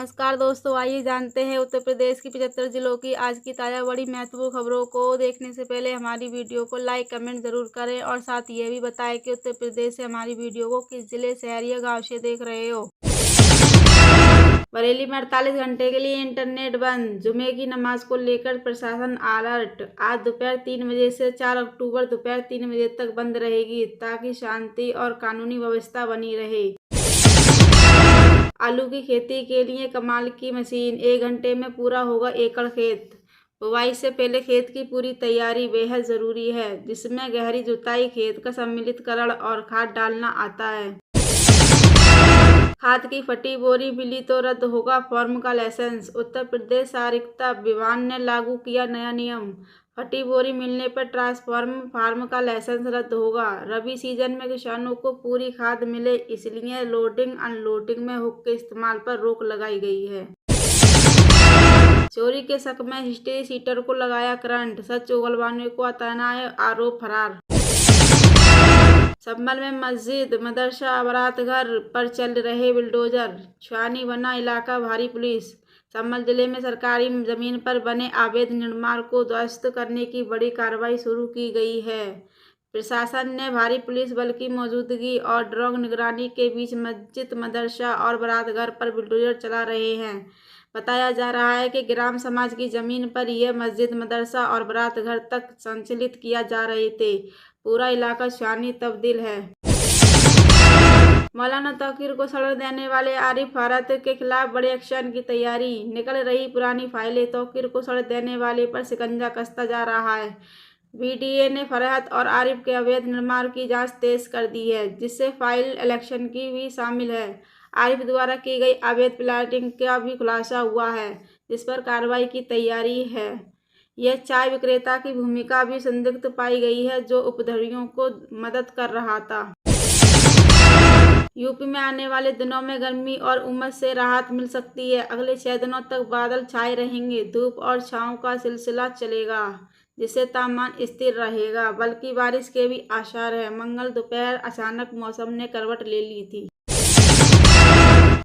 नमस्कार दोस्तों, आइए जानते हैं उत्तर प्रदेश की 75 जिलों की आज की ताज़ा बड़ी महत्वपूर्ण खबरों को। देखने से पहले हमारी वीडियो को लाइक कमेंट ज़रूर करें और साथ ये भी बताएं कि उत्तर प्रदेश से हमारी वीडियो को किस जिले, शहर या गाँव से देख रहे हो। बरेली में 48 घंटे के लिए इंटरनेट बंद। जुमे की नमाज को लेकर प्रशासन अलर्ट। आज दोपहर 3 बजे से 4 अक्टूबर दोपहर 3 बजे तक बंद रहेगी ताकि शांति और कानूनी व्यवस्था बनी रहे। आलू की खेती के लिए कमाल की मशीन, 1 घंटे में पूरा होगा एकड़ खेत। बुवाई से पहले खेत की पूरी तैयारी बेहद ज़रूरी है, जिसमें गहरी जुताई, खेत का सम्मिलितकरण और खाद डालना आता है। खाद की फटी बोरी मिली तो रद्द होगा फॉर्म का लाइसेंस। उत्तर प्रदेश सहकारिता विभाग ने लागू किया नया नियम। फटी बोरी मिलने पर ट्रांसफॉर्म फार्म का लाइसेंस रद्द होगा। रबी सीजन में किसानों को पूरी खाद मिले, इसलिए लोडिंग अनलोडिंग में हुक के इस्तेमाल पर रोक लगाई गई है। चोरी के शक में हिस्ट्री सीटर को लगाया करंट, सच उगलवाने को तनाया आरोप, फरार। संभल में मस्जिद, मदरसा, बारात घर पर चल रहे बुलडोजर, छानी बना इलाका, भारी पुलिस। संभल जिले में सरकारी जमीन पर बने अवैध निर्माण को ध्वस्त करने की बड़ी कार्रवाई शुरू की गई है। प्रशासन ने भारी पुलिस बल की मौजूदगी और ड्रोन निगरानी के बीच मस्जिद, मदरसा और बारात घर पर बुलडोजर चला रहे हैं। बताया जा रहा है कि ग्राम समाज की जमीन पर यह मस्जिद, मदरसा और बारात घर तक संचालित किया जा रहे थे। पूरा इलाका छानी तब्दील है। मौलाना तौकीर को सड़क देने वाले आरिफ फरहत के खिलाफ बड़े एक्शन की तैयारी। निकल रही पुरानी फाइलें, तौकीर को सड़क देने वाले पर शिकंजा कसता जा रहा है। बीडीए ने फरहत और आरिफ के अवैध निर्माण की जांच तेज कर दी है, जिससे फाइल इलेक्शन की भी शामिल है। आरिफ द्वारा की गई अवैध प्लाटिंग का भी खुलासा हुआ है, जिस पर कार्रवाई की तैयारी है। यह चाय विक्रेता की भूमिका भी संदिग्ध पाई गई है, जो उपद्रवियों को मदद कर रहा था। यूपी में आने वाले दिनों में गर्मी और उमस से राहत मिल सकती है। अगले 6 दिनों तक बादल छाए रहेंगे, धूप और छांव का सिलसिला चलेगा, जिससे तापमान स्थिर रहेगा, बल्कि बारिश के भी आसार है। मंगल दोपहर अचानक मौसम ने करवट ले ली थी।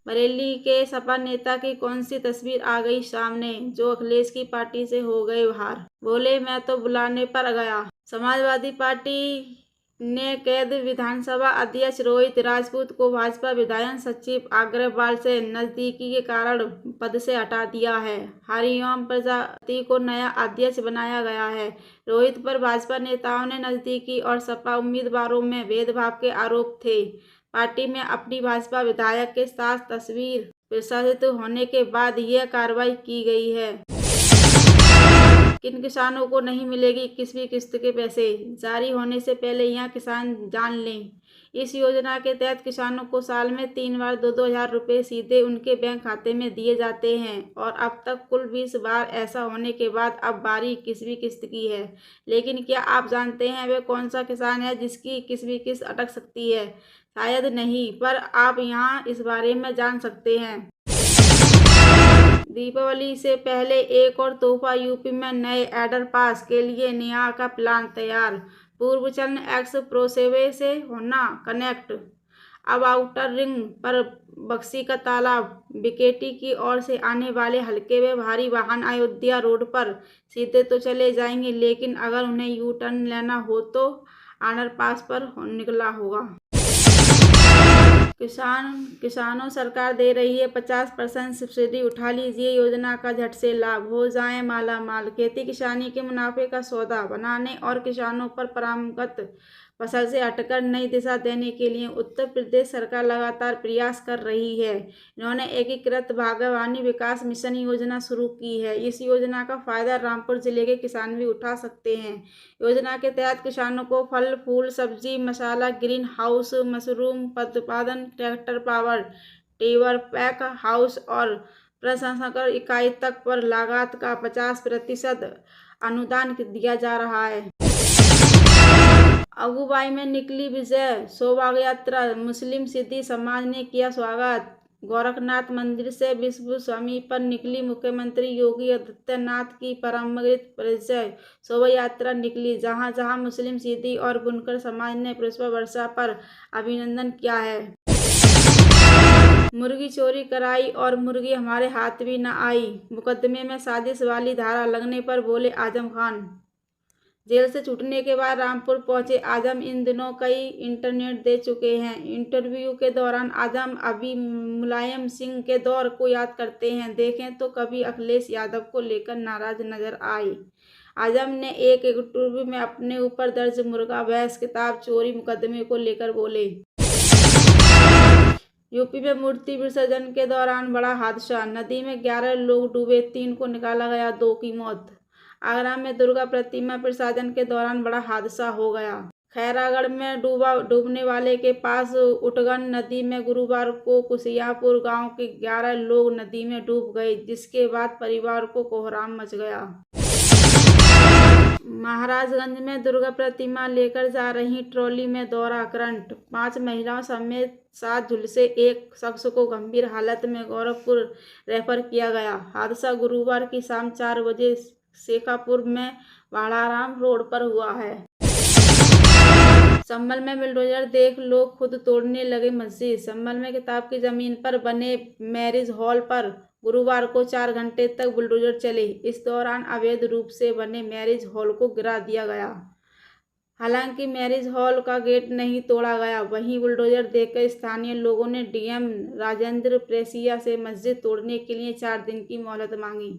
बरेली के सपा नेता की कौन सी तस्वीर आ गई सामने, जो अखिलेश की पार्टी से हो गए बाहर। बोले, मैं तो बुलाने पर गया। समाजवादी पार्टी ने कैद विधानसभा अध्यक्ष रोहित राजपूत को भाजपा विधायक सचिव अग्रवाल से नजदीकी के कारण पद से हटा दिया है। हरिओम प्रजापति को नया अध्यक्ष बनाया गया है। रोहित पर भाजपा नेताओं ने नजदीकी और सपा उम्मीदवारों में भेदभाव के आरोप थे। पार्टी में अपनी भाजपा विधायक के साथ तस्वीर प्रसारित होने के बाद यह कार्रवाई की गई है। किन किसानों को नहीं मिलेगी 21वीं किस्त के पैसे, जारी होने से पहले यह किसान जान लें। इस योजना के तहत किसानों को साल में 3 बार 2-2 हज़ार रुपये सीधे उनके बैंक खाते में दिए जाते हैं और अब तक कुल 20 बार ऐसा होने के बाद अब बारी 21वीं किस्त की है। लेकिन क्या आप जानते हैं वे कौन सा किसान है जिसकी 21वीं किस्त अटक सकती है? शायद नहीं, पर आप यहाँ इस बारे में जान सकते हैं। दीपावली से पहले एक और तोहफा, यूपी में नए एडर पास के लिए नेहा का प्लान तैयार। पूर्व चरण एक्सप्रेसवे से होना कनेक्ट। अब आउटर रिंग पर बक्सी का तालाब, बीकेटी की ओर से आने वाले हल्के व भारी वाहन अयोध्या रोड पर सीधे तो चले जाएंगे, लेकिन अगर उन्हें यू टर्न लेना हो तो अंडरपास पर निकला होगा। किसानों सरकार दे रही है 50% सब्सिडी, उठा लीजिए योजना का झट से लाभ, हो जाएं माला माल। खेती किसानी के मुनाफे का सौदा बनाने और किसानों पर परंपरागत फसल से हटकर नई दिशा देने के लिए उत्तर प्रदेश सरकार लगातार प्रयास कर रही है। इन्होंने एकीकृत बागवानी विकास मिशन योजना शुरू की है। इस योजना का फायदा रामपुर जिले के किसान भी उठा सकते हैं। योजना के तहत किसानों को फल, फूल, सब्जी, मसाला, ग्रीन हाउस, मशरूम उत्पादन, tractor power tiller, pack house और प्रसंस्करण इकाई तक पर लागत का 50% अनुदान दिया जा रहा है। अगुवाई में निकली विजय शोभा यात्रा, मुस्लिम सिद्दी समाज ने किया स्वागत। गोरखनाथ मंदिर से विश्व स्वामी पर निकली मुख्यमंत्री योगी आदित्यनाथ की परम्परागत परिचय शोभा यात्रा निकली, जहां जहां मुस्लिम सिद्दी और बुनकर समाज ने पुष्प वर्षा पर अभिनंदन किया है। मुर्गी चोरी कराई और मुर्गी हमारे हाथ भी न आई, मुकदमे में साजिश वाली धारा लगने पर बोले आजम खान। जेल से छूटने के बाद रामपुर पहुंचे आजम इन दिनों कई इंटरनेट दे चुके हैं। इंटरव्यू के दौरान आजम अभी मुलायम सिंह के दौर को याद करते हैं। देखें तो कभी अखिलेश यादव को लेकर नाराज नजर आए। आजम ने एक इंटरव्यू में अपने ऊपर दर्ज मुर्गा भैंस किताब चोरी मुकदमे को लेकर बोले। यूपी में मूर्ति विसर्जन के दौरान बड़ा हादसा, नदी में 11 लोग डूबे, 3 को निकाला गया, 2 की मौत। आगरा में दुर्गा प्रतिमा विसर्जन के दौरान बड़ा हादसा हो गया। खैरागढ़ में डूबने वाले के पास उटगन नदी में गुरुवार को कुसियापुर गांव के 11 लोग नदी में डूब गए, जिसके बाद परिवार को कोहराम मच गया। महाराजगंज में दुर्गा प्रतिमा लेकर जा रही ट्रॉली में दौरा करंट, 5 महिलाओं समेत 7 झुलसे एक शख्स को गंभीर हालत में गोरखपुर रेफर किया गया। हादसा गुरुवार की शाम 4 बजे शेखापुर में वाड़ाराम रोड पर हुआ है। संभल में बुलडोजर देख लोग खुद तोड़ने लगे मस्जिद। संभल में किताब की जमीन पर बने मैरिज हॉल पर गुरुवार को 4 घंटे तक बुलडोजर चले। इस दौरान अवैध रूप से बने मैरिज हॉल को गिरा दिया गया। हालांकि मैरिज हॉल का गेट नहीं तोड़ा गया। वहीं बुलडोजर देखकर स्थानीय लोगों ने डीएम राजेंद्र प्रेसिया से मस्जिद तोड़ने के लिए 4 दिन की मोहलत मांगी।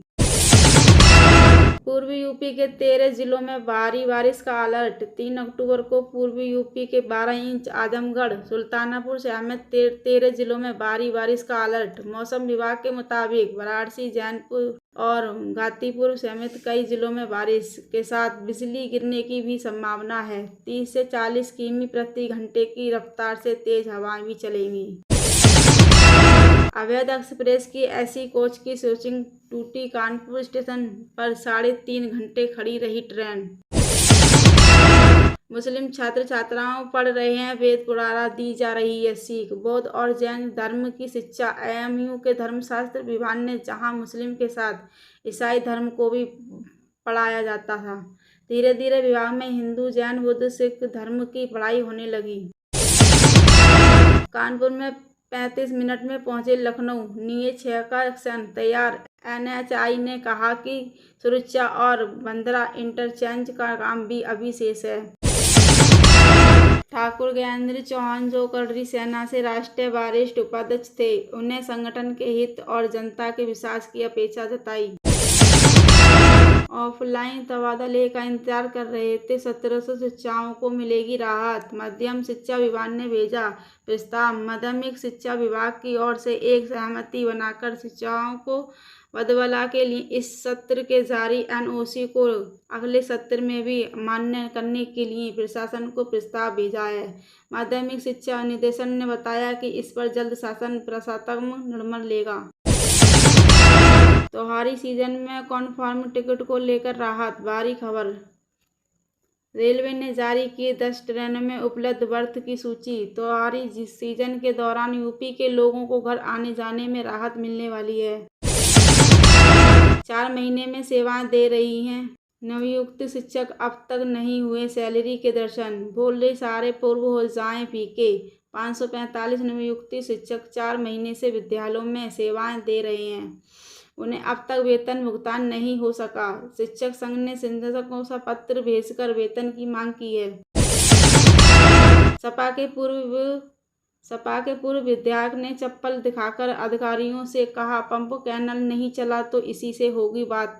पूर्वी यूपी के 13 जिलों में भारी बारिश का अलर्ट। 3 अक्टूबर को पूर्वी यूपी के 12 इंच, आजमगढ़, सुल्तानपुर समेत 13 जिलों में भारी बारिश का अलर्ट। मौसम विभाग के मुताबिक वाराणसी, जौनपुर और गाजीपुर समेत कई जिलों में बारिश के साथ बिजली गिरने की भी संभावना है। 30 से 40 किमी प्रति घंटे की रफ्तार से तेज हवाएं भी चलेंगी। अवैध एक्सप्रेस की एसी कोच की स्विचिंग टूटी, कानपुर स्टेशन पर 3.5 घंटे खड़ी रही ट्रेन। मुस्लिम छात्र छात्राओं पढ़ रहे हैं वेद पुराण, दी जा रही है सीख। बौद्ध और जैन धर्म की शिक्षा एएमयू के धर्मशास्त्र विभाग ने, जहां मुस्लिम के साथ ईसाई धर्म को भी पढ़ाया जाता था, धीरे धीरे विभाग में हिंदू, जैन, बुद्ध, सिख धर्म की पढ़ाई होने लगी। कानपुर में 35 मिनट में पहुंचे लखनऊ, निये 6 का एक्शन तैयार। एनएचआई ने कहा कि सुरक्षा और बंदरा इंटरचेंज का काम भी अभी शेष है। ठाकुर ज्ञानेंद्र चौहान, जो कड़री सेना से राष्ट्रीय वरिष्ठ उपाध्यक्ष थे, उन्हें संगठन के हित और जनता के विश्वास की अपेक्षा जताई। ऑफलाइन तबादले का इंतजार कर रहे थे 1700 शिक्षकों को मिलेगी राहत। माध्यमिक शिक्षा विभाग ने भेजा प्रस्ताव। माध्यमिक शिक्षा विभाग की ओर से एक सहमति बनाकर शिक्षकों को बदला के लिए इस सत्र के जारी एनओसी को अगले सत्र में भी मान्य करने के लिए प्रशासन को प्रस्ताव भेजा है। माध्यमिक शिक्षा निदेशक ने बताया कि इस पर जल्द शासन प्रशासनात्मक निर्णय लेगा। त्योहारी सीजन में कन्फर्म टिकट को लेकर राहत, भारी खबर। रेलवे ने जारी की 10 ट्रेनों में उपलब्ध बर्थ की सूची। त्योहारी सीजन के दौरान यूपी के लोगों को घर आने जाने में राहत मिलने वाली है। 4 महीने में सेवाएं दे रही हैं नवनियुक्त शिक्षक, अब तक नहीं हुए सैलरी के दर्शन, बोले सारे पूर्व हो जाएं फीके। 545 नवनियुक्त शिक्षक 4 महीने से विद्यालयों में सेवाएं दे रहे हैं, उन्हें अब तक वेतन भुगतान नहीं हो सका। शिक्षक संघ ने शिक्षकों से पत्र भेजकर वेतन की मांग की है। सपा के पूर्व विधायक ने चप्पल दिखाकर अधिकारियों से कहा, पंप कैनल नहीं चला तो इसी से होगी बात।